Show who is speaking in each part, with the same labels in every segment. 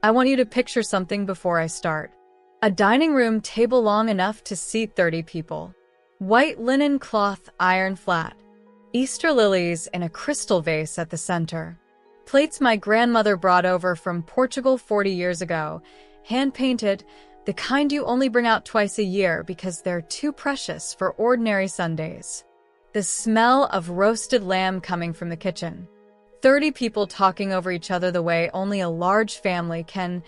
Speaker 1: I want you to picture something before I start. A dining room table long enough to seat 30 people. White linen cloth iron flat. Easter lilies in a crystal vase at the center. Plates my grandmother brought over from Portugal 40 years ago, hand-painted, the kind you only bring out twice a year because they're too precious for ordinary Sundays. The smell of roasted lamb coming from the kitchen. 30 people talking over each other the way only a large family can.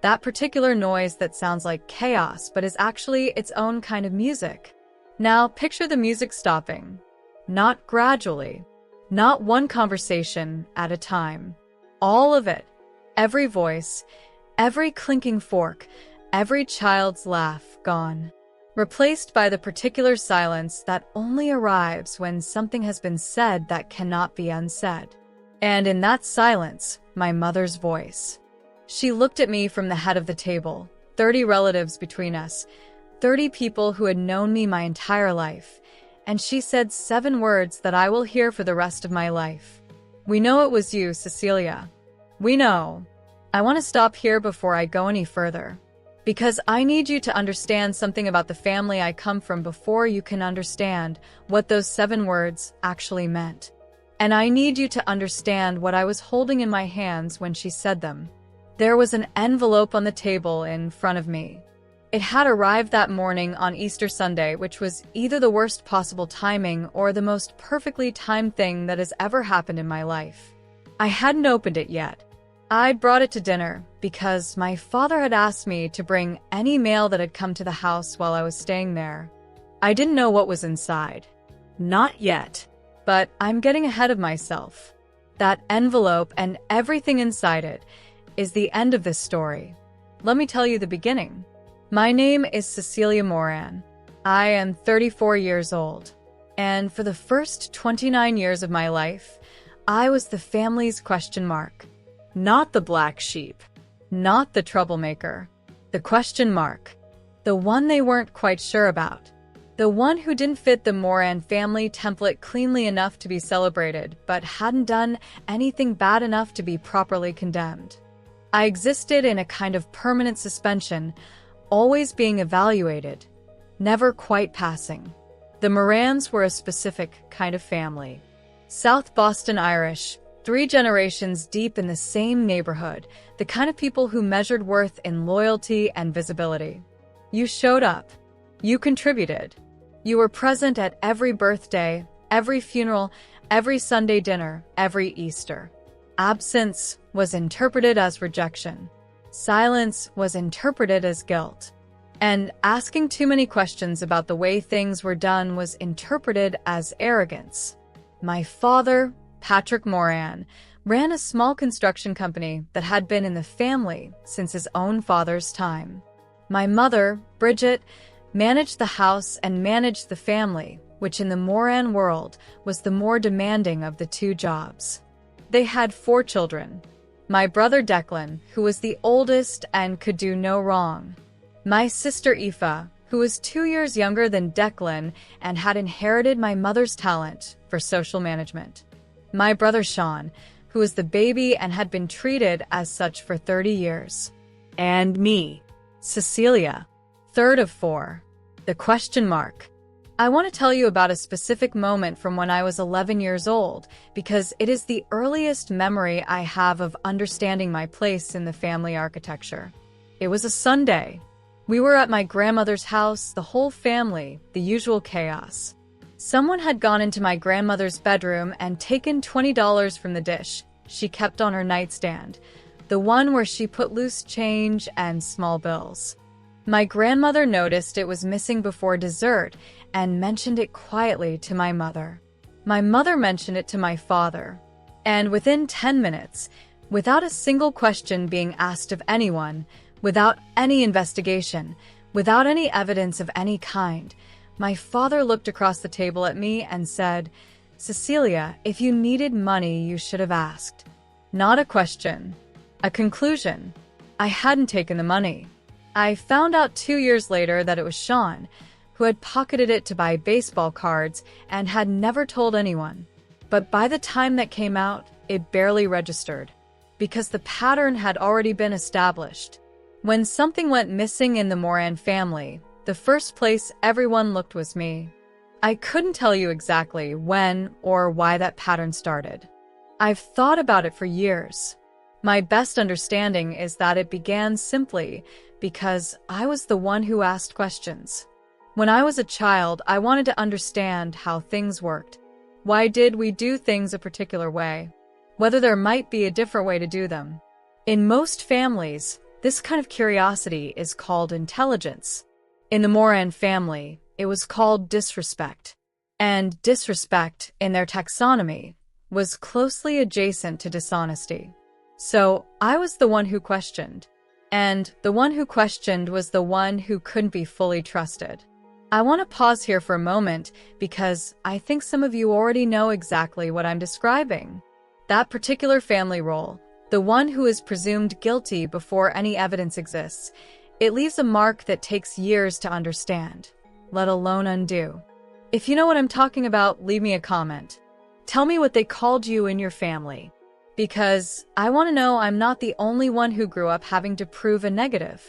Speaker 1: That particular noise that sounds like chaos but is actually its own kind of music. Now picture the music stopping. Not gradually. Not one conversation at a time. All of it. Every voice, every clinking fork, every child's laugh gone. Replaced by the particular silence that only arrives when something has been said that cannot be unsaid. And in that silence, my mother's voice. She looked at me from the head of the table, 30 relatives between us, 30 people who had known me my entire life, and she said 7 words that I will hear for the rest of my life. We know it was you, Cecilia. We know. I want to stop here before I go any further, because I need you to understand something about the family I come from before you can understand what those 7 words actually meant. And I need you to understand what I was holding in my hands when she said them. There was an envelope on the table in front of me. It had arrived that morning on Easter Sunday, which was either the worst possible timing or the most perfectly timed thing that has ever happened in my life. I hadn't opened it yet. I'd brought it to dinner because my father had asked me to bring any mail that had come to the house while I was staying there. I didn't know what was inside. Not yet. But I'm getting ahead of myself. That envelope and everything inside it is the end of this story. Let me tell you the beginning. My name is Cecilia Moran. I am 34 years old. And for the first 29 years of my life, I was the family's question mark. Not the black sheep. Not the troublemaker. The question mark. The one they weren't quite sure about. The one who didn't fit the Moran family template cleanly enough to be celebrated, but hadn't done anything bad enough to be properly condemned. I existed in a kind of permanent suspension, always being evaluated, never quite passing. The Morans were a specific kind of family. South Boston Irish, 3 generations deep in the same neighborhood, the kind of people who measured worth in loyalty and visibility. You showed up. You contributed. You were present at every birthday, every funeral, every Sunday dinner, every Easter. Absence was interpreted as rejection. Silence was interpreted as guilt. And asking too many questions about the way things were done was interpreted as arrogance. My father, Patrick Moran, ran a small construction company that had been in the family since his own father's time. My mother, Bridget, managed the house and managed the family, which in the Moran world was the more demanding of the 2 jobs. They had 4 children. My brother Declan, who was the oldest and could do no wrong. My sister Aoife, who was 2 years younger than Declan and had inherited my mother's talent for social management. My brother Sean, who was the baby and had been treated as such for 30 years. And me, Cecilia, 3rd of 4. The question mark. I want to tell you about a specific moment from when I was 11 years old, because it is the earliest memory I have of understanding my place in the family architecture. It was a Sunday. We were at my grandmother's house, the whole family, the usual chaos. Someone had gone into my grandmother's bedroom and taken $20 from the dish she kept on her nightstand, the one where she put loose change and small bills. My grandmother noticed it was missing before dessert and mentioned it quietly to my mother. My mother mentioned it to my father. And within 10 minutes, without a single question being asked of anyone, without any investigation, without any evidence of any kind, my father looked across the table at me and said, "Cecilia, if you needed money, you should have asked." Not a question. A conclusion. I hadn't taken the money. I found out 2 years later that it was Sean, who had pocketed it to buy baseball cards and had never told anyone. But by the time that came out, it barely registered. because the pattern had already been established. When something went missing in the Moran family, the first place everyone looked was me. I couldn't tell you exactly when or why that pattern started. I've thought about it for years. My best understanding is that it began simply because I was the one who asked questions. When I was a child, I wanted to understand how things worked. Why did we do things a particular way? Whether there might be a different way to do them. In most families, this kind of curiosity is called intelligence. In the Moran family, it was called disrespect. And disrespect, in their taxonomy, was closely adjacent to dishonesty. So I was the one who questioned. And the one who questioned was the one who couldn't be fully trusted. I want to pause here for a moment because I think some of you already know exactly what I'm describing. That particular family role, the one who is presumed guilty before any evidence exists, it leaves a mark that takes years to understand, let alone undo. If you know what I'm talking about, leave me a comment. Tell me what they called you in your family. Because I want to know I'm not the only one who grew up having to prove a negative.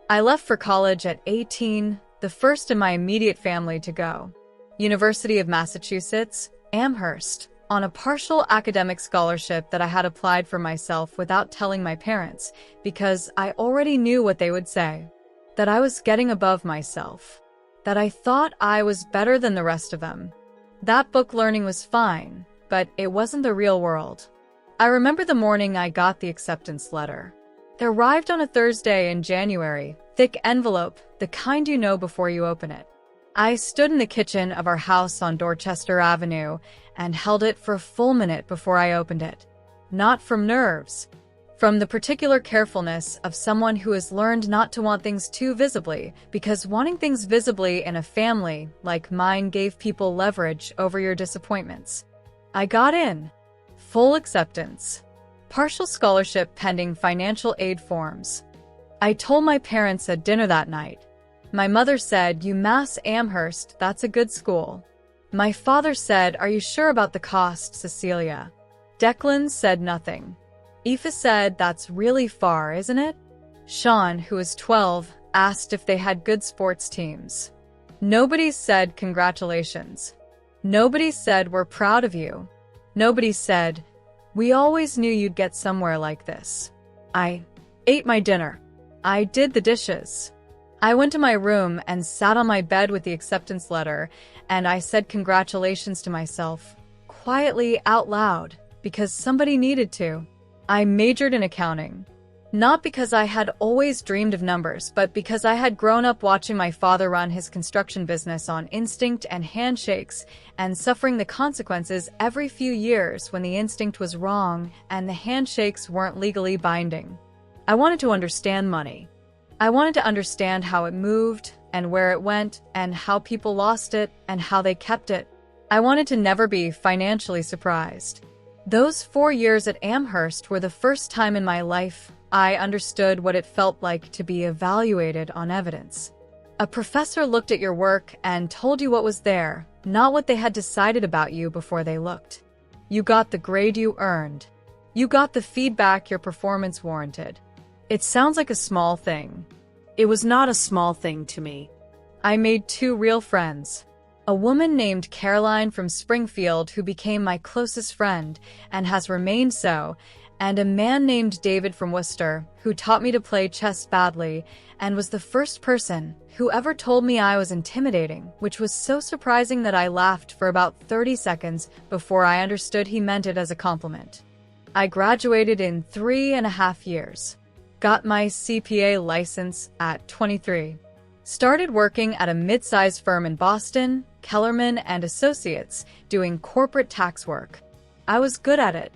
Speaker 1: I left for college at 18, the first in my immediate family to go. University of Massachusetts, Amherst, on a partial academic scholarship that I had applied for myself without telling my parents, because I already knew what they would say. That I was getting above myself. That I thought I was better than the rest of them. That book learning was fine, but it wasn't the real world. I remember the morning I got the acceptance letter. It arrived on a Thursday in January, thick envelope, the kind you know before you open it. I stood in the kitchen of our house on Dorchester Avenue and held it for a full minute before I opened it. Not from nerves. From the particular carefulness of someone who has learned not to want things too visibly, because wanting things visibly in a family like mine gave people leverage over your disappointments. I got in. Full acceptance. Partial scholarship pending financial aid forms. I told my parents at dinner that night. My mother said, "UMass Amherst, that's a good school." My father said, "Are you sure about the cost, Cecilia?" Declan said nothing. Aoife said, "That's really far, isn't it?" Sean, who was 12, asked if they had good sports teams. Nobody said congratulations. Nobody said we're proud of you. Nobody said, "We always knew you'd get somewhere like this." I ate my dinner. I did the dishes. I went to my room and sat on my bed with the acceptance letter, and I said congratulations to myself, quietly out loud, because somebody needed to. I majored in accounting. Not because I had always dreamed of numbers, but because I had grown up watching my father run his construction business on instinct and handshakes, and suffering the consequences every few years when the instinct was wrong and the handshakes weren't legally binding. I wanted to understand money. I wanted to understand how it moved, and where it went, and how people lost it, and how they kept it. I wanted to never be financially surprised. Those 4 years at Amherst were the first time in my life I understood what it felt like to be evaluated on evidence. A professor looked at your work and told you what was there, not what they had decided about you before they looked. You got the grade you earned. You got the feedback your performance warranted. It sounds like a small thing. It was not a small thing to me. I made 2 real friends. A woman named Caroline from Springfield who became my closest friend and has remained so, and a man named David from Worcester who taught me to play chess badly and was the first person who ever told me I was intimidating, which was so surprising that I laughed for about 30 seconds before I understood he meant it as a compliment. I graduated in 3.5 years. Got my CPA license at 23. Started working at a mid-sized firm in Boston, Kellerman and Associates, doing corporate tax work. I was good at it.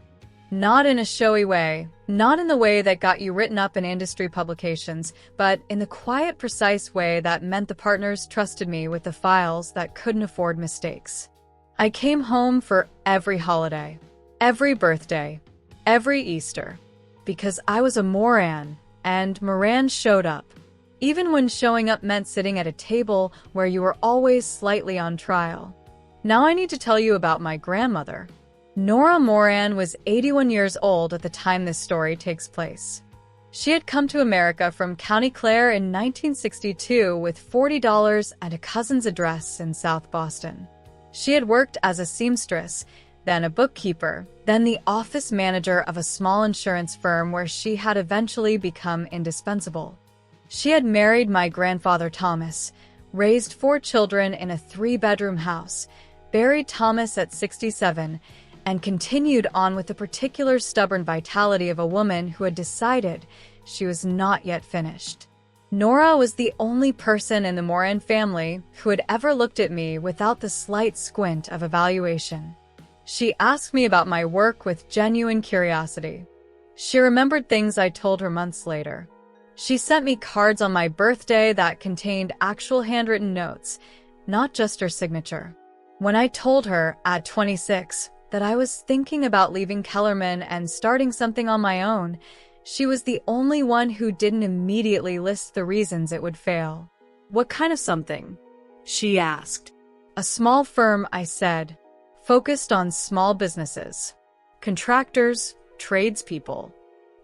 Speaker 1: Not in a showy way, not in the way that got you written up in industry publications, but in the quiet, precise way that meant the partners trusted me with the files that couldn't afford mistakes. I came home for every holiday, every birthday, every Easter. Because I was a Moran, and Moran showed up. Even when showing up meant sitting at a table where you were always slightly on trial. Now I need to tell you about my grandmother. Nora Moran was 81 years old at the time this story takes place. She had come to America from County Clare in 1962 with $40 and a cousin's address in South Boston. She had worked as a seamstress, then a bookkeeper, then the office manager of a small insurance firm where she had eventually become indispensable. She had married my grandfather Thomas, raised 4 children in a 3-bedroom house, buried Thomas at 67, and continued on with the particular stubborn vitality of a woman who had decided she was not yet finished. Nora was the only person in the Moran family who had ever looked at me without the slight squint of evaluation. She asked me about my work with genuine curiosity. She remembered things I told her months later. She sent me cards on my birthday that contained actual handwritten notes, not just her signature. When I told her, at 26, that I was thinking about leaving Kellerman and starting something on my own, she was the only one who didn't immediately list the reasons it would fail.
Speaker 2: "What kind of something?" she asked.
Speaker 1: "A small firm," I said, "focused on small businesses. Contractors, tradespeople.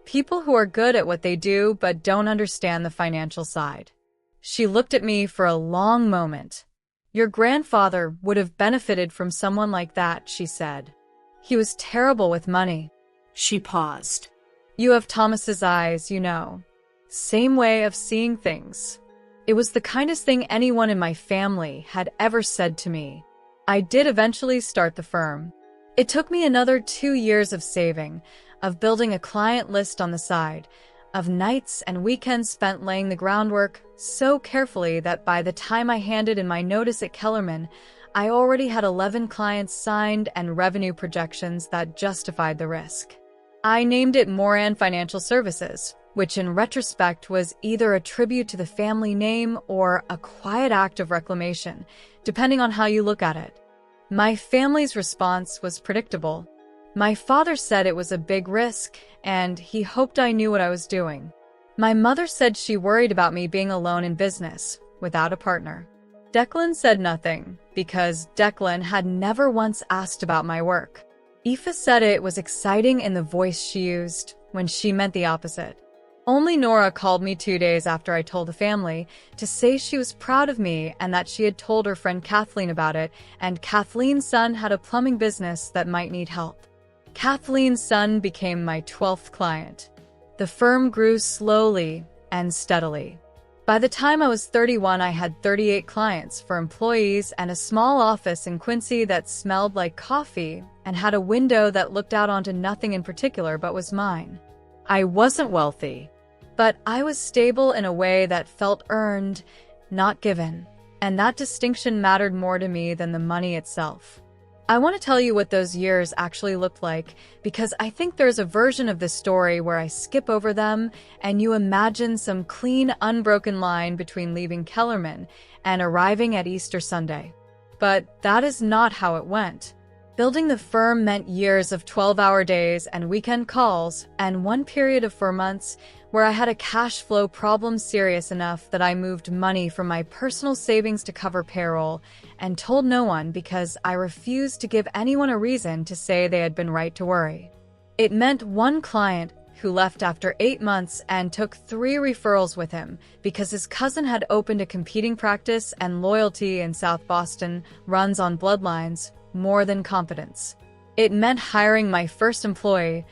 Speaker 1: People who are good at what they do but don't understand the financial side." She looked at me for a long moment. "Your grandfather would have benefited from someone like that," she said. "He was terrible with money."
Speaker 2: She paused.
Speaker 1: "You have Thomas's eyes, you know. Same way of seeing things." It was the kindest thing anyone in my family had ever said to me. I did eventually start the firm. It took me another 2 years of saving, of building a client list on the side, of nights and weekends spent laying the groundwork so carefully that by the time I handed in my notice at Kellerman, I already had 11 clients signed and revenue projections that justified the risk. I named it Moran Financial Services, which in retrospect was either a tribute to the family name or a quiet act of reclamation, depending on how you look at it. My family's response was predictable. My father said it was a big risk, and he hoped I knew what I was doing. My mother said she worried about me being alone in business, without a partner. Declan said nothing, because Declan had never once asked about my work. Aoife said it was exciting in the voice she used, when she meant the opposite. Only Nora called me 2 days after I told the family to say she was proud of me and that she had told her friend Kathleen about it, and Kathleen's son had a plumbing business that might need help. Kathleen's son became my 12th client. The firm grew slowly and steadily. By the time I was 31, I had 38 clients for employees and a small office in Quincy that smelled like coffee and had a window that looked out onto nothing in particular but was mine. I wasn't wealthy, but I was stable in a way that felt earned, not given, and that distinction mattered more to me than the money itself. I want to tell you what those years actually looked like, because I think there's a version of this story where I skip over them and you imagine some clean, unbroken line between leaving Kellerman and arriving at Easter Sunday. But that is not how it went. Building the firm meant years of 12-hour days and weekend calls, and one period of 4 months where I had a cash flow problem serious enough that I moved money from my personal savings to cover payroll and told no one because I refused to give anyone a reason to say they had been right to worry. It meant one client who left after 8 months and took 3 referrals with him because his cousin had opened a competing practice, and loyalty in South Boston runs on bloodlines more than competence. It meant hiring my first employee,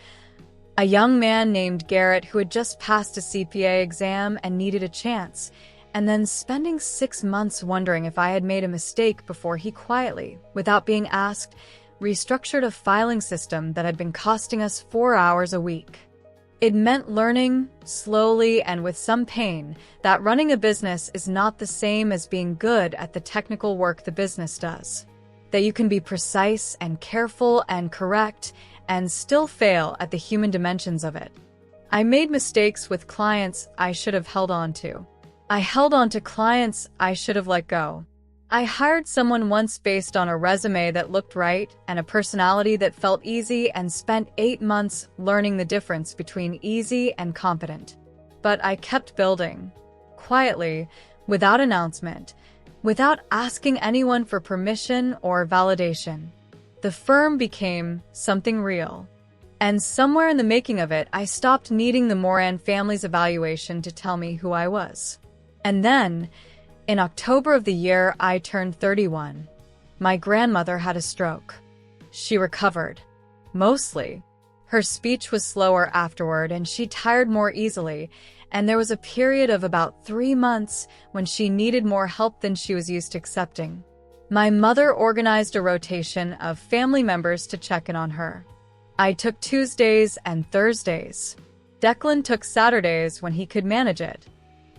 Speaker 1: a young man named Garrett who had just passed a CPA exam and needed a chance, and then spending 6 months wondering if I had made a mistake before he quietly, without being asked, restructured a filing system that had been costing us 4 hours a week. It meant learning, slowly and with some pain, that running a business is not the same as being good at the technical work the business does. That you can be precise and careful and correct and still fail at the human dimensions of it. I made mistakes with clients I should have held on to. I held on to clients I should have let go. I hired someone once based on a resume that looked right and a personality that felt easy and spent 8 months learning the difference between easy and competent. But I kept building, quietly, without announcement, without asking anyone for permission or validation. The firm became something real. And somewhere in the making of it, I stopped needing the Moran family's evaluation to tell me who I was. And then, in October of the year I turned 31, my grandmother had a stroke. She recovered. Mostly. Her speech was slower afterward, and she tired more easily, and there was a period of about 3 months when she needed more help than she was used to accepting. My mother organized a rotation of family members to check in on her. I took Tuesdays and Thursdays. Declan took Saturdays when he could manage it.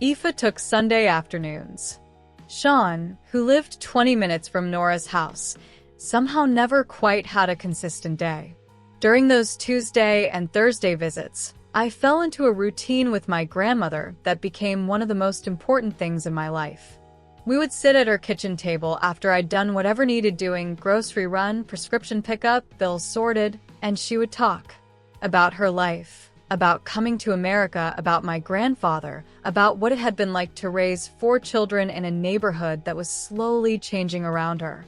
Speaker 1: Aoife took Sunday afternoons. Sean, who lived 20 minutes from Nora's house, somehow never quite had a consistent day. During those Tuesday and Thursday visits, I fell into a routine with my grandmother that became one of the most important things in my life. We would sit at her kitchen table after I'd done whatever needed doing, grocery run, prescription pickup, bills sorted, and she would talk about her life, about coming to America, about my grandfather, about what it had been like to raise 4 children in a neighborhood that was slowly changing around her.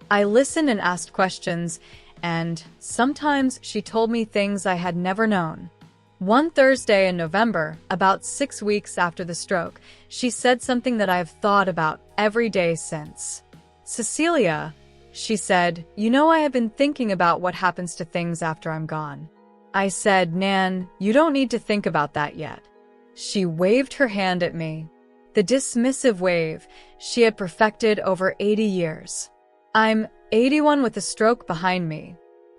Speaker 1: I listened and asked questions, and sometimes she told me things I had never known. One Thursday in November, about 6 weeks after the stroke, she said something that I have thought about every day since. "Cecilia," she said, "you know, I have been thinking about what happens to things after I'm gone." I said, "Nan, you don't need to think about that yet." She waved her hand at me. The dismissive wave she had perfected over 80 years. "I'm 81 with a stroke behind me.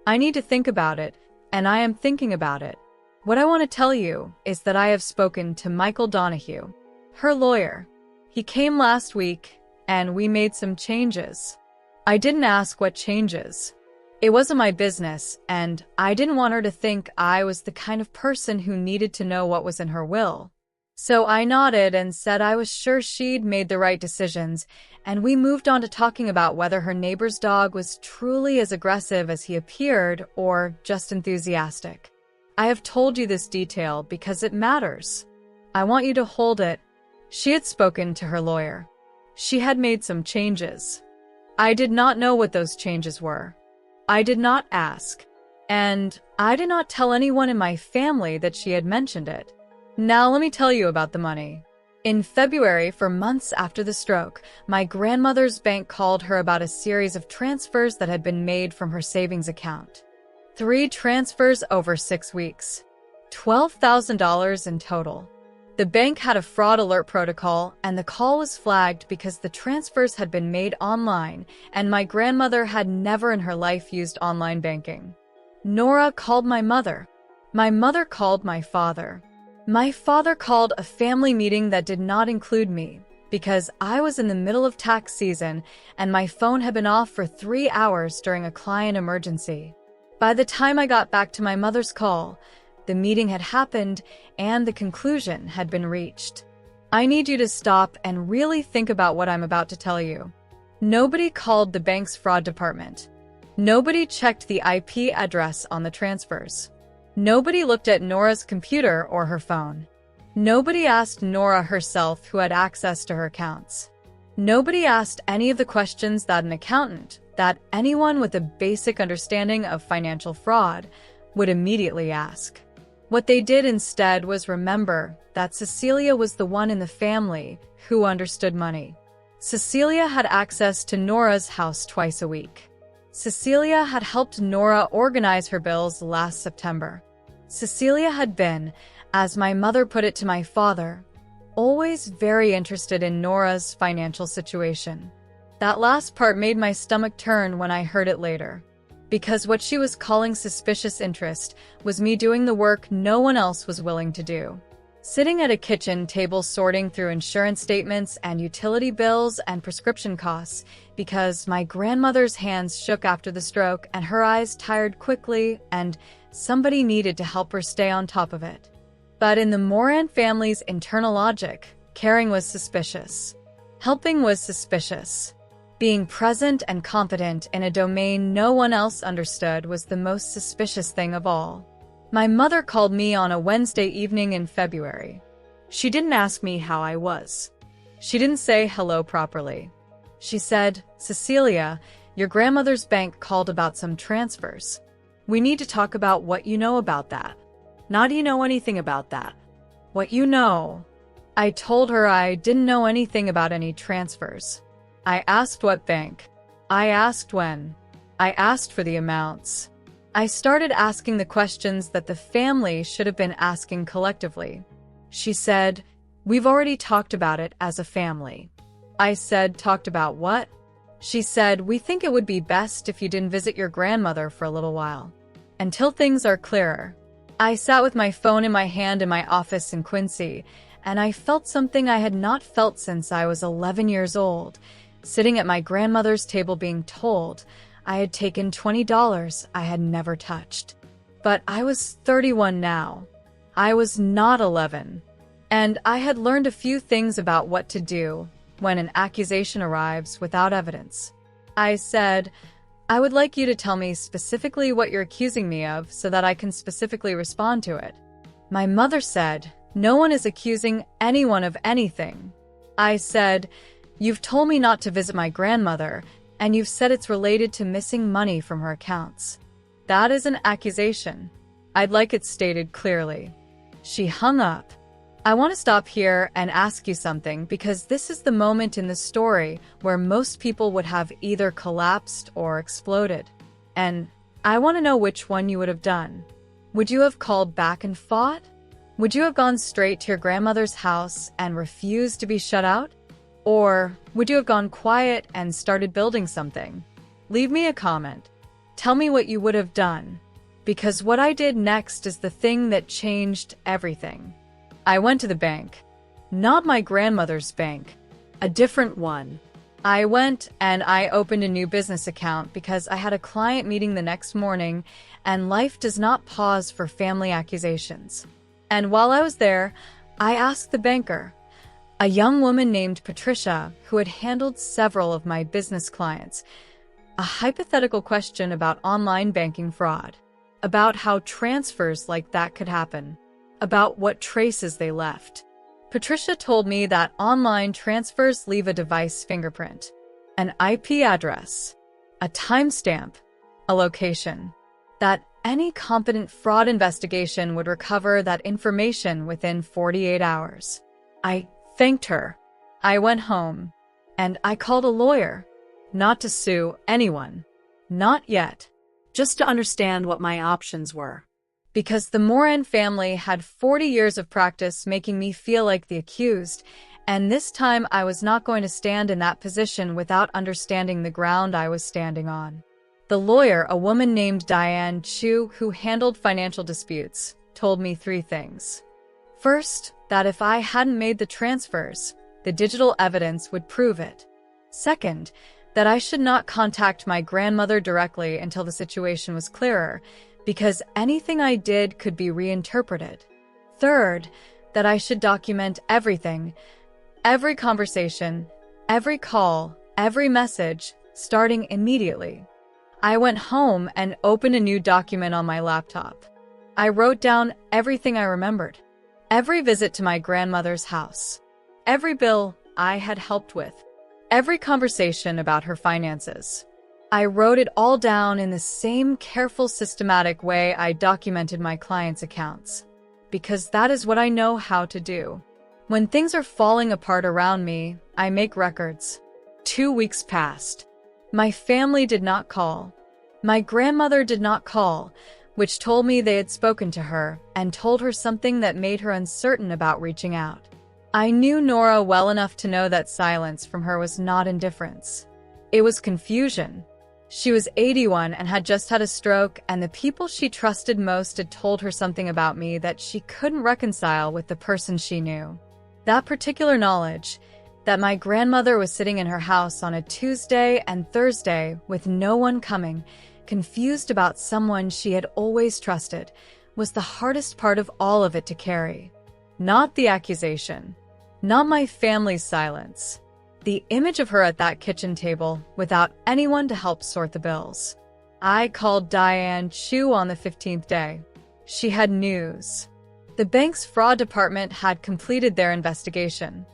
Speaker 1: I need to think about it, and I am thinking about it. What I want to tell you is that I have spoken to Michael Donahue, her lawyer. He came last week, and we made some changes." I didn't ask what changes. It wasn't my business, and I didn't want her to think I was the kind of person who needed to know what was in her will. So I nodded and said I was sure she'd made the right decisions, and we moved on to talking about whether her neighbor's dog was truly as aggressive as he appeared or just enthusiastic. I have told you this detail because it matters. I want you to hold it. She had spoken to her lawyer. She had made some changes. I did not know what those changes were. I did not ask, and I did not tell anyone in my family that she had mentioned it. Now let me tell you about the money. In February, for months after the stroke, my grandmother's bank called her about a series of transfers that had been made from her savings account. 3 transfers over 6 weeks. $12,000 in total. The bank had a fraud alert protocol, and the call was flagged because the transfers had been made online, and my grandmother had never in her life used online banking. Nora called my mother. My mother called my father. My father called a family meeting that did not include me, because I was in the middle of tax season, and my phone had been off for 3 hours during a client emergency. By the time I got back to my mother's call, the meeting had happened and the conclusion had been reached. I need you to stop and really think about what I'm about to tell you. Nobody called the bank's fraud department. Nobody checked the IP address on the transfers. Nobody looked at Nora's computer or her phone. Nobody asked Nora herself who had access to her accounts. Nobody asked any of the questions that an accountant, that anyone with a basic understanding of financial fraud, would immediately ask. What they did instead was remember that Cecilia was the one in the family who understood money. Cecilia had access to Nora's house twice a week. Cecilia had helped Nora organize her bills last September. Cecilia had been, as my mother put it to my father, always very interested in Nora's financial situation. That last part made my stomach turn when I heard it later. Because what she was calling suspicious interest was me doing the work no one else was willing to do. Sitting at a kitchen table sorting through insurance statements and utility bills and prescription costs because my grandmother's hands shook after the stroke and her eyes tired quickly and somebody needed to help her stay on top of it. But in the Moran family's internal logic, caring was suspicious. Helping was suspicious. Being present and competent in a domain no one else understood was the most suspicious thing of all. My mother called me on a Wednesday evening in February. She didn't ask me how I was. She didn't say hello properly. She said, "Cecilia, Your grandmother's bank called about some transfers. We need to talk about what you know about that.
Speaker 2: Not you know anything about that.
Speaker 1: What you know. I told her I didn't know anything about any transfers. I asked what bank. I asked when. I asked for the amounts. I started asking the questions that the family should have been asking collectively. She said, "We've already talked about it as a family." I said, "Talked about what?" She said, "We think it would be best if you didn't visit your grandmother for a little while, until things are clearer." I sat with my phone in my hand in my office in Quincy, and I felt something I had not felt since I was 11 years old, sitting at my grandmother's table being told I had taken $20 I had never touched. But I was 31 now. I was not 11. And I had learned a few things about what to do when an accusation arrives without evidence. I said, "I would like you to tell me specifically what you're accusing me of so that I can specifically respond to it." My mother said, "No one is accusing anyone of anything." I said, "You've told me not to visit my grandmother, and you've said it's related to missing money from her accounts. That is an accusation. I'd like it stated clearly." She hung up. I want to stop here and ask you something because this is the moment in the story where most people would have either collapsed or exploded. And I want to know which one you would have done. Would you have called back and fought? Would you have gone straight to your grandmother's house and refused to be shut out? Or would you have gone quiet and started building something? Leave me a comment. Tell me what you would have done. Because what I did next is the thing that changed everything. I went to the bank. Not my grandmother's bank.
Speaker 2: A different one.
Speaker 1: I went and I opened a new business account because I had a client meeting the next morning, and life does not pause for family accusations. And while I was there, I asked the banker, a young woman named Patricia, who had handled several of my business clients, a hypothetical question about online banking fraud, about how transfers like that could happen, about what traces they left. Patricia told me that online transfers leave a device fingerprint, an IP address, a timestamp, a location, that any competent fraud investigation would recover that information within 48 hours. I thanked her. I went home, and I called a lawyer, not to sue anyone. Not yet.
Speaker 2: Just to understand what my options were.
Speaker 1: Because the Moran family had 40 years of practice making me feel like the accused, and this time I was not going to stand in that position without understanding the ground I was standing on. The lawyer, a woman named Diane Chu, who handled financial disputes, told me 3 things. First, that if I hadn't made the transfers, the digital evidence would prove it. Second, that I should not contact my grandmother directly until the situation was clearer, because anything I did could be reinterpreted. Third, that I should document everything, every conversation, every call, every message, starting immediately. I went home and opened a new document on my laptop. I wrote down everything I remembered. Every visit to my grandmother's house. Every bill I had helped with. Every conversation about her finances. I wrote it all down in the same careful, systematic way I documented my clients' accounts. Because that is what I know how to do. When things are falling apart around me, I make records. 2 weeks passed. My family did not call. My grandmother did not call, which told me they had spoken to her and told her something that made her uncertain about reaching out. I knew Nora well enough to know that silence from her was not indifference. It was confusion. She was 81 and had just had a stroke, and the people she trusted most had told her something about me that she couldn't reconcile with the person she knew. That particular knowledge, that my grandmother was sitting in her house on a Tuesday and Thursday with no one coming, confused about someone she had always trusted, was the hardest part of all of it to carry. Not the accusation. Not my family's silence. The image of her at that kitchen table without anyone to help sort the bills. I called Diane Chu on the 15th day. She had news. The bank's fraud department had completed their investigation.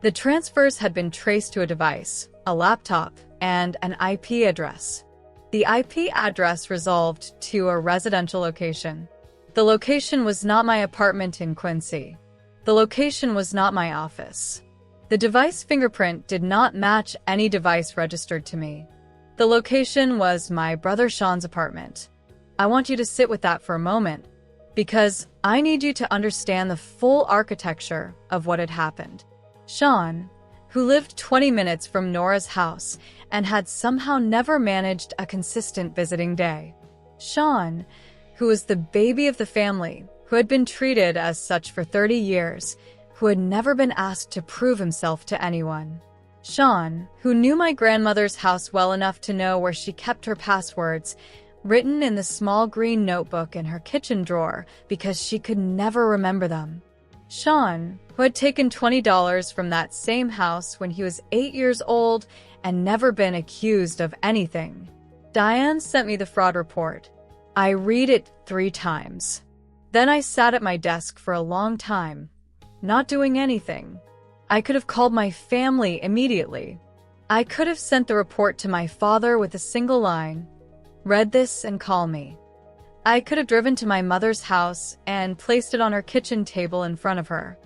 Speaker 1: The transfers had been traced to a device, a laptop, and an IP address. The IP address resolved to a residential location. The location was not my apartment in Quincy. The location was not my office. The device fingerprint did not match any device registered to me. The location was my brother Sean's apartment. I want you to sit with that for a moment, because I need you to understand the full architecture of what had happened. Sean, who lived 20 minutes from Nora's house and had somehow never managed a consistent visiting day. Sean, who was the baby of the family, who had been treated as such for 30 years, who had never been asked to prove himself to anyone. Sean, who knew my grandmother's house well enough to know where she kept her passwords, written in the small green notebook in her kitchen drawer because she could never remember them. Sean, who had taken $20 from that same house when he was 8 years old and never been accused of anything. Diane sent me the fraud report. I read it 3 times. Then I sat at my desk for a long time, not doing anything. I could have called my family immediately. I could have sent the report to my father with a single line, "Read this and call me." I could have driven to my mother's house and placed it on her kitchen table in front of her.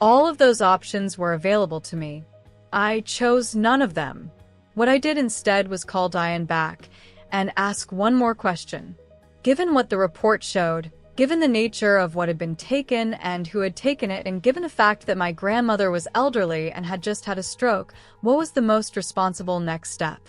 Speaker 1: All of those options were available to me. I chose none of them. What I did instead was call Diane back and ask one more question. Given what the report showed, given the nature of what had been taken and who had taken it, and given the fact that my grandmother was elderly and had just had a stroke, what was the most responsible next step?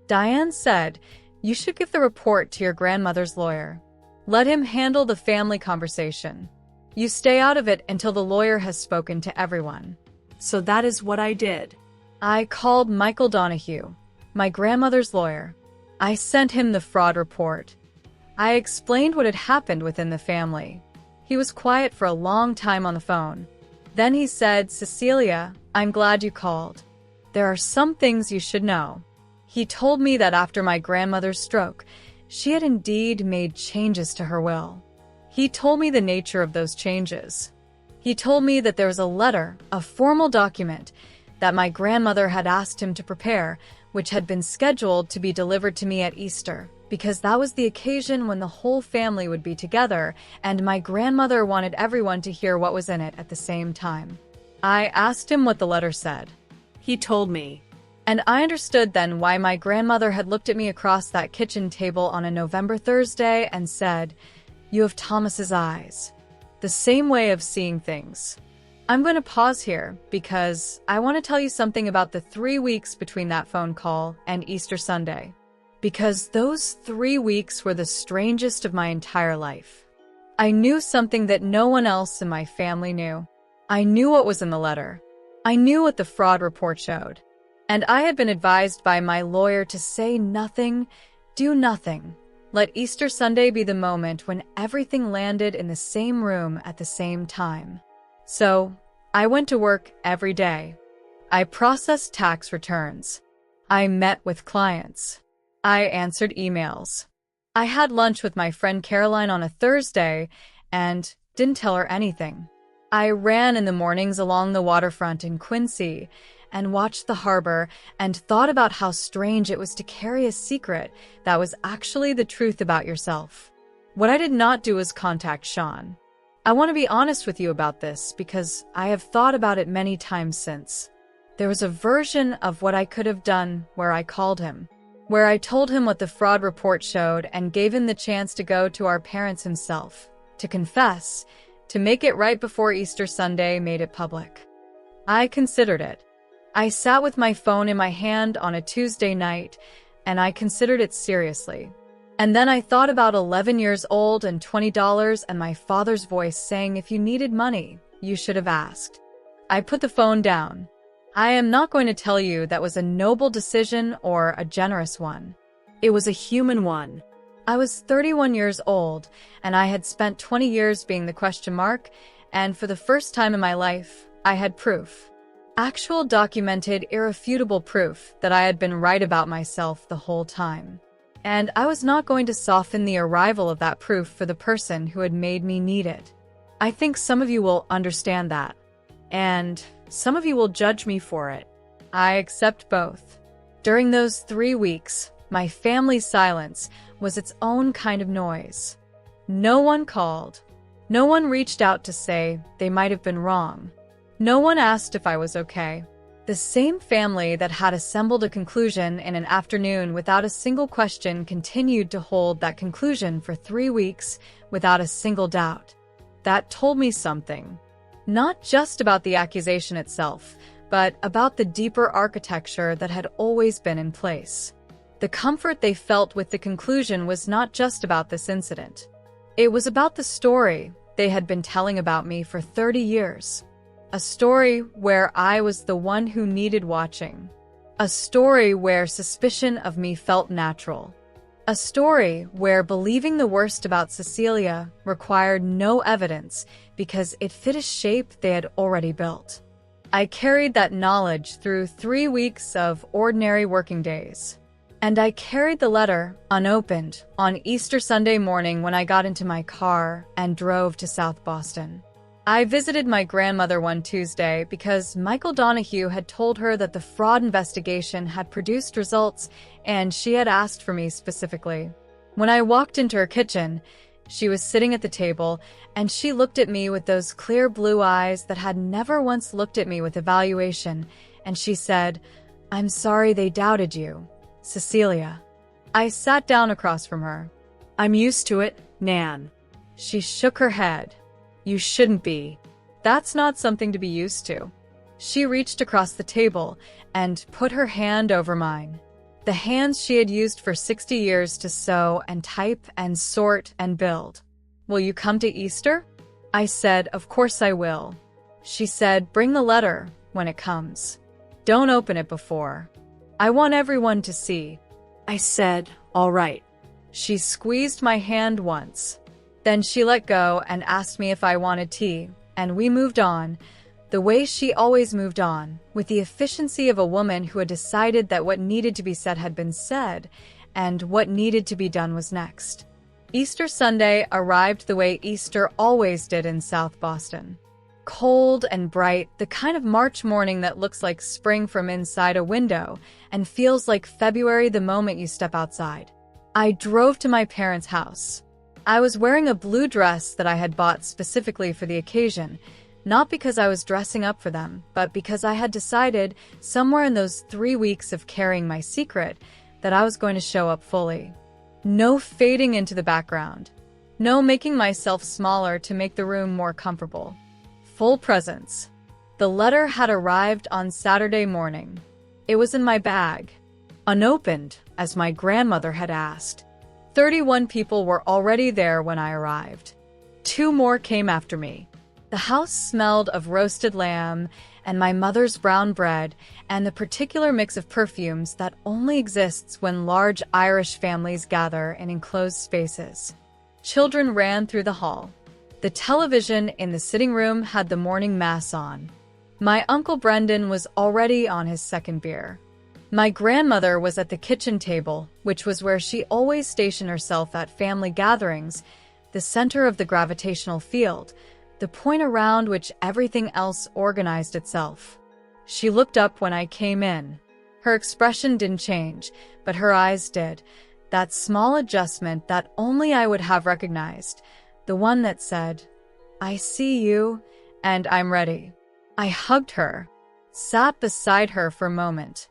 Speaker 1: Diane said, "You should give the report to your grandmother's lawyer. Let him handle the family conversation. You stay out of it until the lawyer has spoken to everyone."
Speaker 2: So that is what I did.
Speaker 1: I called Michael Donahue, my grandmother's lawyer. I sent him the fraud report. I explained what had happened within the family. He was quiet for a long time on the phone. Then he said, "Cecilia, I'm glad you called. There are some things you should know." He told me that after my grandmother's stroke, she had indeed made changes to her will. He told me the nature of those changes. He told me that there was a letter, a formal document, that my grandmother had asked him to prepare, which had been scheduled to be delivered to me at Easter, because that was the occasion when the whole family would be together, and my grandmother wanted everyone to hear what was in it at the same time. I asked him what the letter said.
Speaker 2: He told me.
Speaker 1: And I understood then why my grandmother had looked at me across that kitchen table on a November Thursday and said, "You have Thomas's eyes. The same way of seeing things." I'm going to pause here because I want to tell you something about the 3 weeks between that phone call and Easter Sunday. Because those 3 weeks were the strangest of my entire life. I knew something that no one else in my family knew. I knew what was in the letter. I knew what the fraud report showed. And I had been advised by my lawyer to say nothing, do nothing. Let Easter Sunday be the moment when everything landed in the same room at the same time. So, I went to work every day. I processed tax returns. I met with clients. I answered emails. I had lunch with my friend Caroline on a Thursday and didn't tell her anything. I ran in the mornings along the waterfront in Quincy and watched the harbor and thought about how strange it was to carry a secret that was actually the truth about yourself. What I did not do was contact Sean. I want to be honest with you about this because I have thought about it many times since. There was a version of what I could have done where I called him, where I told him what the fraud report showed and gave him the chance to go to our parents himself, to confess, to make it right before Easter Sunday made it public. I considered it. I sat with my phone in my hand on a Tuesday night, and I considered it seriously. And then I thought about 11 years old and $20 and my father's voice saying, "If you needed money, you should have asked." I put the phone down. I am not going to tell you that was a noble decision or a generous one.
Speaker 2: It was a human one.
Speaker 1: I was 31 years old, and I had spent 20 years being the question mark, and for the first time in my life, I had proof. Actual documented, irrefutable proof that I had been right about myself the whole time. And I was not going to soften the arrival of that proof for the person who had made me need it. I think some of you will understand that. And some of you will judge me for it. I accept both. During those 3 weeks, my family's silence was its own kind of noise. No one called. No one reached out to say they might have been wrong. No one asked if I was okay. The same family that had assembled a conclusion in an afternoon without a single question continued to hold that conclusion for 3 weeks without a single doubt. That told me something. Not just about the accusation itself, but about the deeper architecture that had always been in place. The comfort they felt with the conclusion was not just about this incident. It was about the story they had been telling about me for 30 years. A story where I was the one who needed watching. A story where suspicion of me felt natural. A story where believing the worst about Cecilia required no evidence because it fit a shape they had already built. I carried that knowledge through 3 weeks of ordinary working days. And I carried the letter, unopened, on Easter Sunday morning when I got into my car and drove to South Boston. I visited my grandmother one Tuesday because Michael Donahue had told her that the fraud investigation had produced results and she had asked for me specifically. When I walked into her kitchen, she was sitting at the table and she looked at me with those clear blue eyes that had never once looked at me with evaluation, and she said, "I'm sorry they doubted you, Cecilia." I sat down across from her.
Speaker 2: I'm used to it, Nan.
Speaker 1: She shook her head. You shouldn't be. That's not something to be used to. She reached across the table and put her hand over mine. The hands she had used for 60 years to sew and type and sort and build. Will you come to Easter? I said, of course I will. She said, bring the letter when it comes. Don't open it before. I want everyone to see.
Speaker 2: I said, all right.
Speaker 1: She squeezed my hand once. Then she let go and asked me if I wanted tea, and we moved on, the way she always moved on, with the efficiency of a woman who had decided that what needed to be said had been said, and what needed to be done was next. Easter Sunday arrived the way Easter always did in South Boston. Cold and bright, the kind of March morning that looks like spring from inside a window and feels like February the moment you step outside. I drove to my parents' house. I was wearing a blue dress that I had bought specifically for the occasion, not because I was dressing up for them, but because I had decided somewhere in those 3 weeks of carrying my secret that I was going to show up fully. No fading into the background. No making myself smaller to make the room more comfortable. Full presence. The letter had arrived on Saturday morning. It was in my bag. Unopened, as my grandmother had asked. 31 people were already there when I arrived. 2 more came after me. The house smelled of roasted lamb and my mother's brown bread and the particular mix of perfumes that only exists when large Irish families gather in enclosed spaces. Children ran through the hall. The television in the sitting room had the morning mass on. My Uncle Brendan was already on his second beer. My grandmother was at the kitchen table, which was where she always stationed herself at family gatherings, the center of the gravitational field, the point around which everything else organized itself. She looked up when I came in. Her expression didn't change, but her eyes did. That small adjustment that only I would have recognized, the one that said, I see you, and I'm ready. I hugged her, sat beside her for a moment.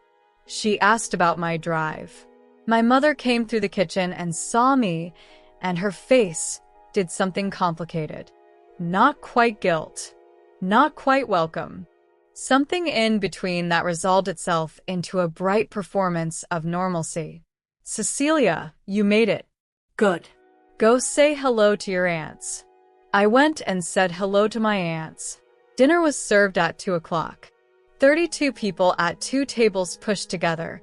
Speaker 1: She asked about my drive. My mother came through the kitchen and saw me, and her face did something complicated. Not quite guilt. Not quite welcome. Something in between that resolved itself into a bright performance of normalcy. Cecilia, you made it.
Speaker 2: Good.
Speaker 1: Go say hello to your aunts. I went and said hello to my aunts. Dinner was served at 2 o'clock. 32 people at 2 tables pushed together,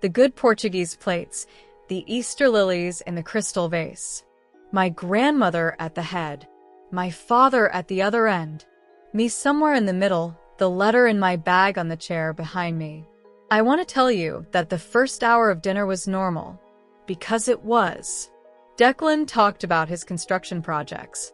Speaker 1: the good Portuguese plates, the Easter lilies in the crystal vase. My grandmother at the head, my father at the other end, me somewhere in the middle, the letter in my bag on the chair behind me. I want to tell you that the first hour of dinner was normal, because it was. Declan talked about his construction projects.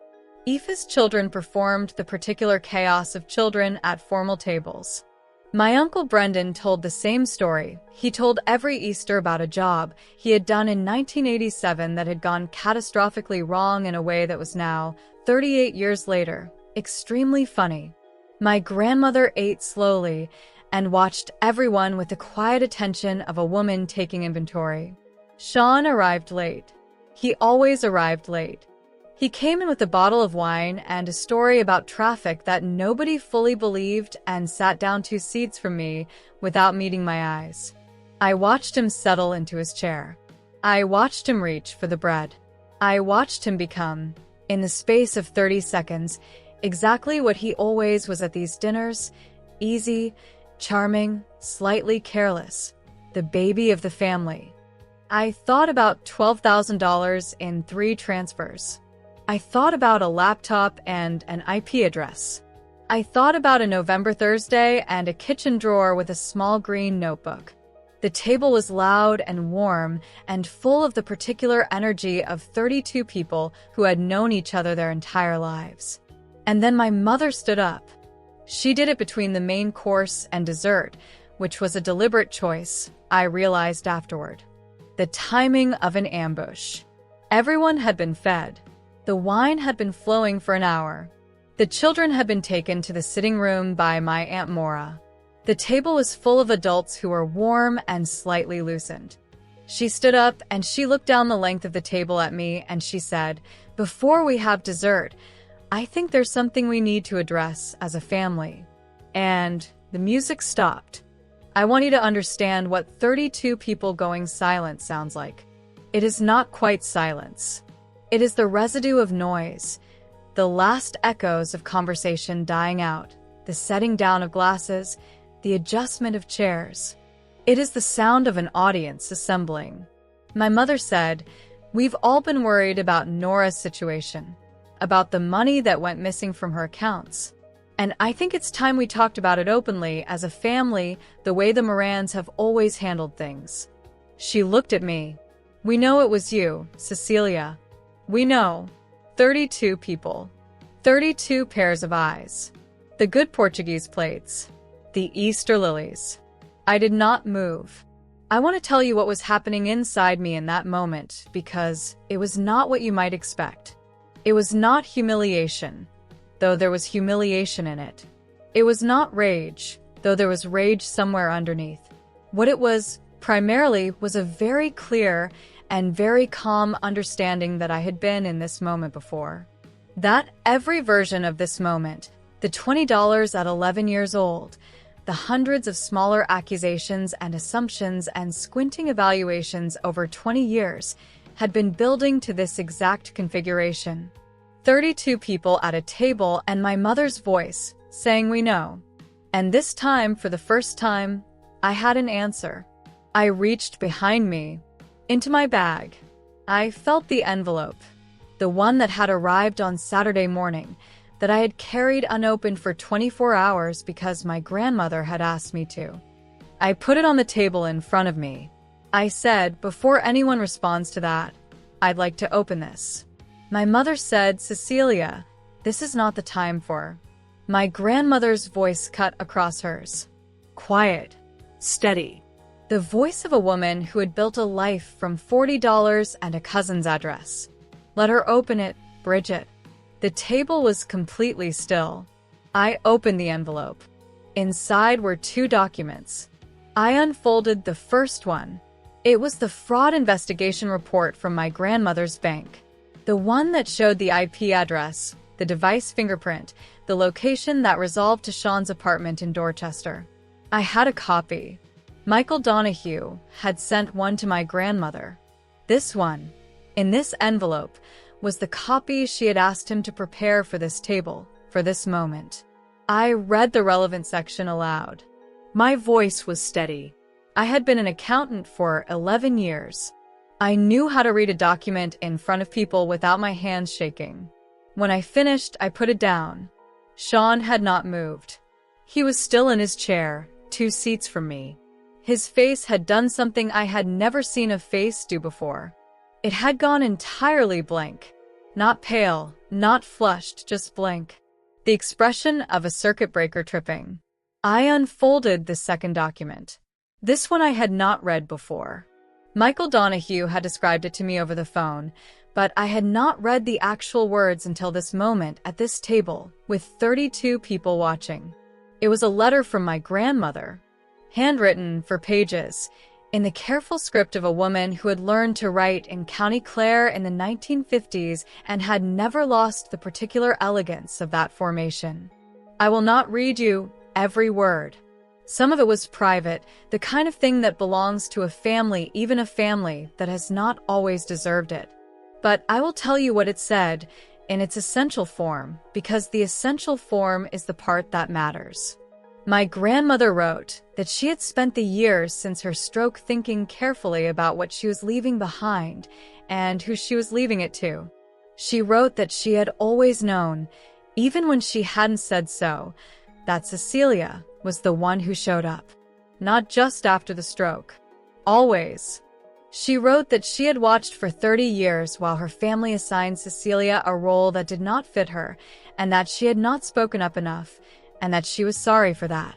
Speaker 1: Aoife's children performed the particular chaos of children at formal tables. My Uncle Brendan told the same story. He told every Easter about a job he had done in 1987 that had gone catastrophically wrong in a way that was now, 38 years later, extremely funny. My grandmother ate slowly and watched everyone with the quiet attention of a woman taking inventory. Sean arrived late. He always arrived late. He came in with a bottle of wine and a story about traffic that nobody fully believed and sat down 2 seats from me without meeting my eyes. I watched him settle into his chair. I watched him reach for the bread. I watched him become, in the space of 30 seconds, exactly what he always was at these dinners: easy, charming, slightly careless, the baby of the family. I thought about $12,000 in 3 transfers. I thought about a laptop and an IP address. I thought about a November Thursday and a kitchen drawer with a small green notebook. The table was loud and warm and full of the particular energy of 32 people who had known each other their entire lives. And then my mother stood up. She did it between the main course and dessert, which was a deliberate choice, I realized afterward. The timing of an ambush. Everyone had been fed. The wine had been flowing for an hour. The children had been taken to the sitting room by my Aunt Maura. The table was full of adults who were warm and slightly loosened. She stood up and she looked down the length of the table at me and she said, "Before we have dessert, I think there's something we need to address as a family." And the music stopped. I want you to understand what 32 people going silent sounds like. It is not quite silence. It is the residue of noise, the last echoes of conversation dying out, the setting down of glasses, the adjustment of chairs. It is the sound of an audience assembling. My mother said, "We've all been worried about Nora's situation, about the money that went missing from her accounts. And I think it's time we talked about it openly as a family, the way the Morans have always handled things." She looked at me. "We know it was you, Cecilia. We know." 32 people. 32 pairs of eyes. The good Portuguese plates. The Easter lilies. I did not move. I want to tell you what was happening inside me in that moment because it was not what you might expect. It was not humiliation, though there was humiliation in it. It was not rage, though there was rage somewhere underneath. What it was, primarily, was a very clear and very calm understanding that I had been in this moment before. That every version of this moment, the $20 at 11 years old, the hundreds of smaller accusations and assumptions and squinting evaluations over 20 years, had been building to this exact configuration. 32 people at a table and my mother's voice saying, "We know." And this time, for the first time, I had an answer. I reached behind me, into my bag. I felt the envelope, the one that had arrived on Saturday morning, that I had carried unopened for 24 hours because my grandmother had asked me to. I put it on the table in front of me. I said, "Before anyone responds to that, I'd like to open this." My mother said, "Cecilia, this is not the time for." My grandmother's voice cut across hers. Quiet.
Speaker 2: Steady.
Speaker 1: The voice of a woman who had built a life from $40 and a cousin's address. "Let her open it, Bridget." The table was completely still. I opened the envelope. Inside were 2 documents. I unfolded the first one. It was the fraud investigation report from my grandmother's bank. The one that showed the IP address, the device fingerprint, the location that resolved to Sean's apartment in Dorchester. I had a copy. Michael Donahue had sent one to my grandmother. This one, in this envelope, was the copy she had asked him to prepare for this table, for this moment. I read the relevant section aloud.
Speaker 2: My voice was steady.
Speaker 1: I had been an accountant for 11 years. I knew how to read a document in front of people without my hands shaking. When I finished, I put it down. Sean had not moved. He was still in his chair, 2 seats from me. His face had done something I had never seen a face do before. It had gone entirely blank. Not pale, not flushed, just blank. The expression of a circuit breaker tripping. I unfolded the second document. This one I had not read before. Michael Donahue had described it to me over the phone, but I had not read the actual words until this moment at this table, with 32 people watching. It was a letter from my grandmother, handwritten for pages, in the careful script of a woman who had learned to write in County Clare in the 1950s and had never lost the particular elegance of that formation. I will not read you every word. Some of it was private, the kind of thing that belongs to a family, even a family that has not always deserved it. But I will tell you what it said in its essential form, because the essential form is the part that matters. My grandmother wrote that she had spent the years since her stroke thinking carefully about what she was leaving behind and who she was leaving it to. She wrote that she had always known, even when she hadn't said so, that Cecilia was the one who showed up. Not just after the stroke. Always. She wrote that she had watched for 30 years while her family assigned Cecilia a role that did not fit her, and that she had not spoken up enough, and that she was sorry for that.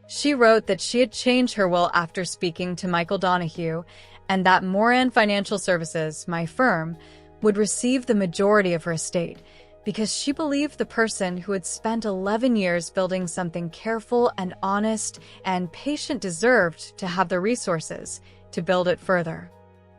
Speaker 1: She wrote that she had changed her will after speaking to Michael Donahue, and that Moran Financial Services, my firm, would receive the majority of her estate, because she believed the person who had spent 11 years building something careful and honest and patient deserved to have the resources to build it further.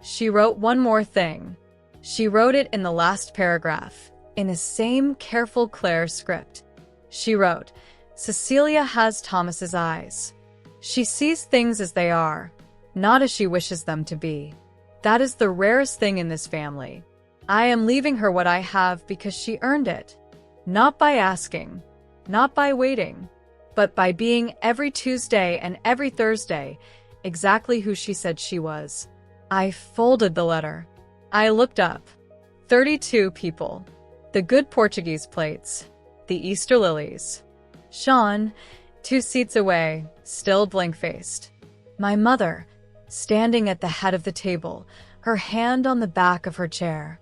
Speaker 1: She wrote one more thing. She wrote it in the last paragraph, in the same careful Claire script. She wrote, "Cecilia has Thomas's eyes. She sees things as they are, not as she wishes them to be. That is the rarest thing in this family. I am leaving her what I have because she earned it. Not by asking, not by waiting, but by being every Tuesday and every Thursday exactly who she said she was." I folded the letter. I looked up. 32 people. The good Portuguese plates. The Easter lilies. Sean, 2 seats away, still blank-faced. My mother, standing at the head of the table, her hand on the back of her chair.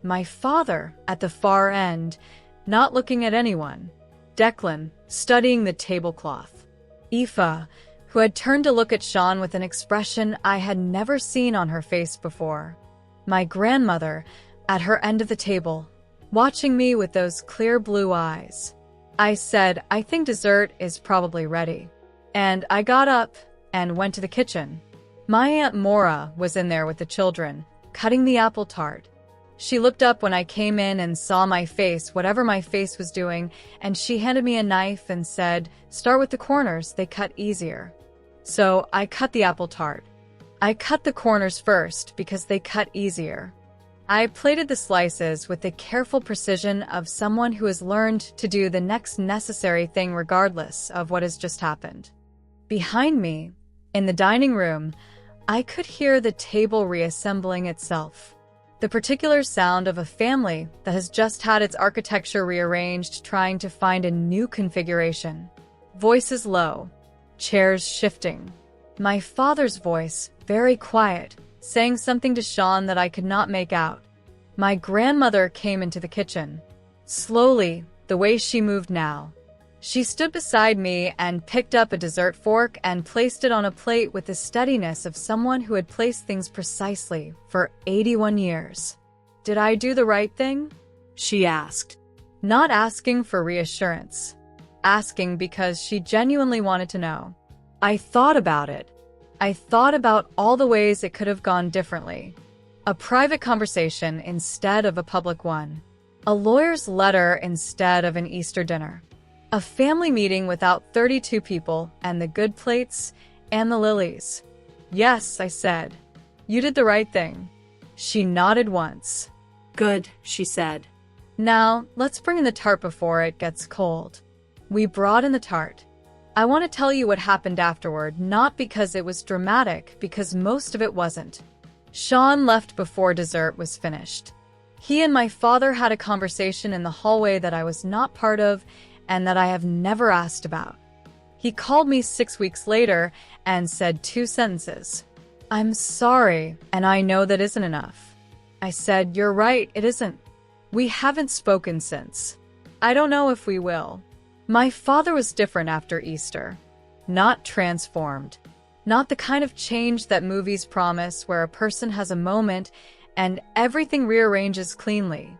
Speaker 1: My father, at the far end, not looking at anyone. Declan, studying the tablecloth. Aoife, who had turned to look at Sean with an expression I had never seen on her face before. My grandmother, at her end of the table, watching me with those clear blue eyes. I said, "I think dessert is probably ready." And I got up and went to the kitchen. My Aunt Maura was in there with the children, cutting the apple tart. She looked up when I came in and saw my face, whatever my face was doing, and she handed me a knife and said, "Start with the corners, they cut easier." So I cut the apple tart. I cut the corners first because they cut easier. I plated the slices with the careful precision of someone who has learned to do the next necessary thing regardless of what has just happened. Behind me, in the dining room, I could hear the table reassembling itself. The particular sound of a family that has just had its architecture rearranged, trying to find a new configuration. Voices low, chairs shifting. My father's voice, very quiet, saying something to Sean that I could not make out. My grandmother came into the kitchen. Slowly, the way she moved now. She stood beside me and picked up a dessert fork and placed it on a plate with the steadiness of someone who had placed things precisely for 81 years. "Did I do the right thing?" she asked. Not asking for reassurance. Asking because she genuinely wanted to know. I thought about it. I thought about all the ways it could have gone differently. A private conversation instead of a public one. A lawyer's letter instead of an Easter dinner. A family meeting without 32 people and the good plates and the lilies. "Yes," I said. "You did the right thing." She nodded once.
Speaker 2: "Good," she said.
Speaker 1: "Now, let's bring in the tart before it gets cold." We brought in the tart. I want to tell you what happened afterward, not because it was dramatic, because most of it wasn't. Sean left before dessert was finished. He and my father had a conversation in the hallway that I was not part of and that I have never asked about. He called me 6 weeks later and said 2 sentences. "I'm sorry, and I know that isn't enough." I said, "You're right, it isn't. We haven't spoken since. I don't know if we will." My father was different after Easter. not transformed. Not the kind of change that movies promise where a person has a moment and everything rearranges cleanly,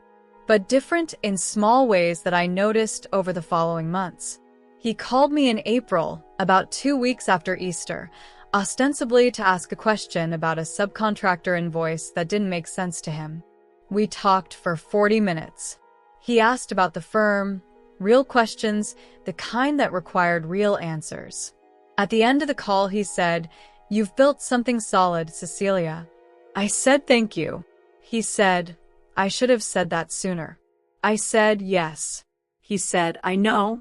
Speaker 1: but different in small ways that I noticed over the following months. He called me in April, about 2 weeks after Easter, ostensibly to ask a question about a subcontractor invoice that didn't make sense to him. We talked for 40 minutes. He asked about the firm, real questions, the kind that required real answers. At the end of the call, he said, "You've built something solid, Cecilia." I said, "Thank you." He said, "I should have said that sooner." I said, "Yes."
Speaker 2: He said, "I know."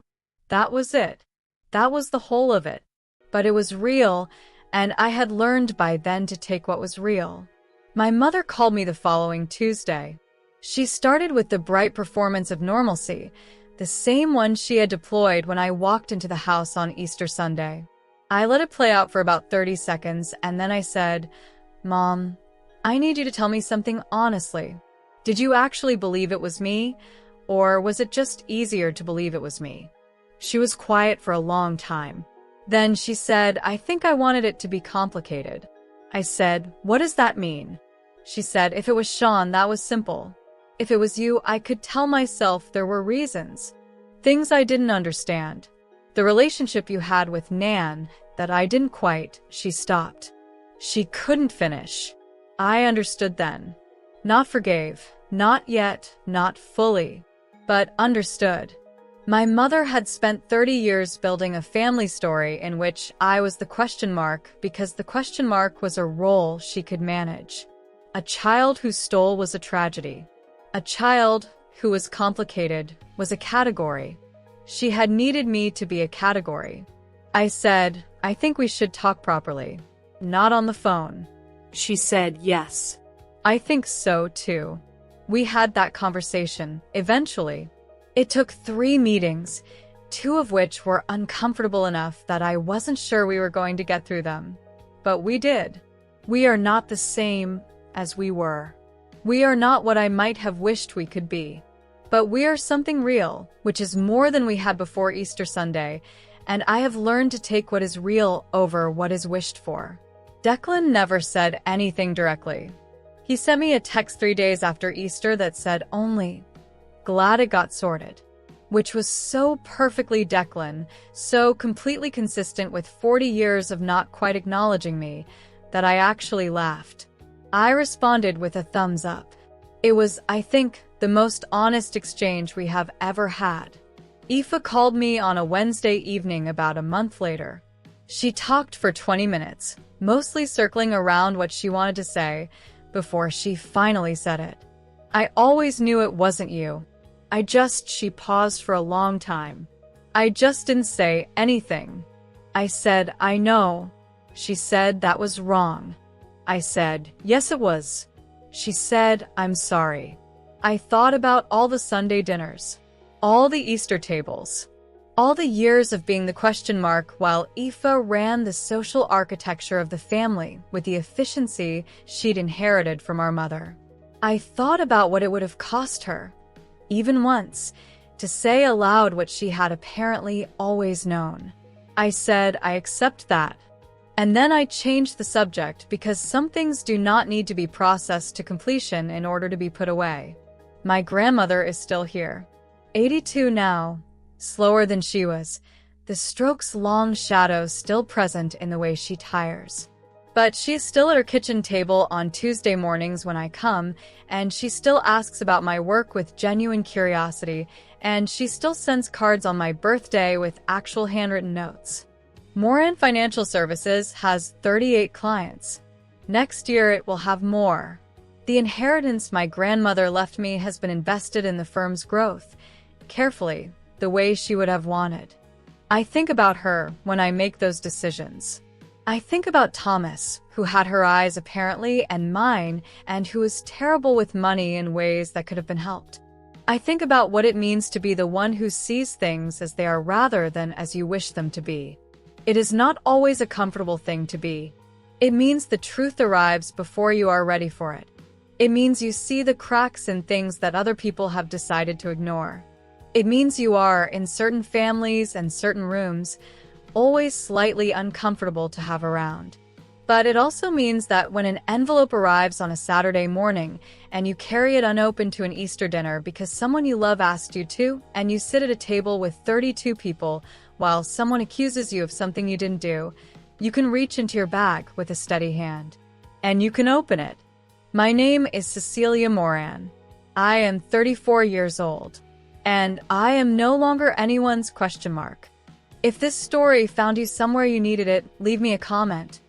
Speaker 1: That was it. That was the whole of it. But it was real, and I had learned by then to take what was real. My mother called me the following Tuesday. She started with the bright performance of normalcy, the same one she had deployed when I walked into the house on Easter Sunday. I let it play out for about 30 seconds, and then I said, "Mom, I need you to tell me something honestly. Did you actually believe it was me, or was it just easier to believe it was me?" She was quiet for a long time. Then she said, "I think I wanted it to be complicated." I said, "What does that mean?" She said, "If it was Sean, that was simple. If it was you, I could tell myself there were reasons. Things I didn't understand. The relationship you had with Nan, that I didn't quite," she stopped. She couldn't finish. I understood then. Not forgave, not yet, not fully, but understood. My mother had spent 30 years building a family story in which I was the question mark because the question mark was a role she could manage. A child who stole was a tragedy. A child who was complicated was a category. She had needed me to be a category. I said, "I think we should talk properly, not on the phone."
Speaker 2: She said, "Yes."
Speaker 1: I think so, too. We had that conversation, eventually. It took 3 meetings, 2 of which were uncomfortable enough that I wasn't sure we were going to get through them. But we did. We are not the same as we were. We are not what I might have wished we could be. But we are something real, which is more than we had before Easter Sunday, and I have learned to take what is real over what is wished for. Declan never said anything directly. He sent me a text 3 days after Easter that said only, "Glad it got sorted," which was so perfectly Declan, so completely consistent with 40 years of not quite acknowledging me, that I actually laughed. I responded with a thumbs up. It was, I think, the most honest exchange we have ever had. Aoife called me on a Wednesday evening about a month later. She talked for 20 minutes, mostly circling around what she wanted to say, before she finally said it. "I always knew it wasn't you. She paused for a long time. "I just didn't say anything." I said, "I know." She said that was wrong. I said, "Yes, it was." She said, "I'm sorry." I thought about all the Sunday dinners, all the Easter tables, all the years of being the question mark while Aoife ran the social architecture of the family with the efficiency she'd inherited from our mother. I thought about what it would have cost her, even once, to say aloud what she had apparently always known. I said, "I accept that." And then I changed the subject because some things do not need to be processed to completion in order to be put away. My grandmother is still here. 82 now, slower than she was, the stroke's long shadow still present in the way she tires. But she is still at her kitchen table on Tuesday mornings when I come, and she still asks about my work with genuine curiosity, and she still sends cards on my birthday with actual handwritten notes. Moran Financial Services has 38 clients. Next year it will have more. The inheritance my grandmother left me has been invested in the firm's growth, carefully, the way she would have wanted. I think about her when I make those decisions. I think about Thomas, who had her eyes apparently and mine, and who is terrible with money in ways that could have been helped. I think about what it means to be the one who sees things as they are rather than as you wish them to be. It is not always a comfortable thing to be. It means the truth arrives before you are ready for it. It means you see the cracks in things that other people have decided to ignore. It means you are, in certain families and certain rooms, always slightly uncomfortable to have around. But it also means that when an envelope arrives on a Saturday morning and you carry it unopened to an Easter dinner because someone you love asked you to, and you sit at a table with 32 people while someone accuses you of something you didn't do, you can reach into your bag with a steady hand. And you can open it. My name is Cecilia Moran. I am 34 years old. And I am no longer anyone's question mark. If this story found you somewhere you needed it, leave me a comment.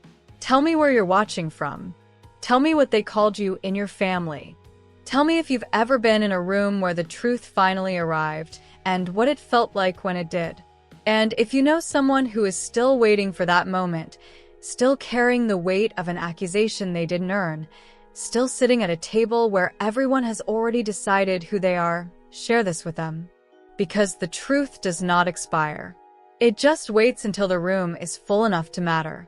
Speaker 1: Tell me where you're watching from. Tell me what they called you in your family. Tell me if you've ever been in a room where the truth finally arrived and what it felt like when it did. And if you know someone who is still waiting for that moment, still carrying the weight of an accusation they didn't earn, still sitting at a table where everyone has already decided who they are, share this with them. Because the truth does not expire. It just waits until the room is full enough to matter.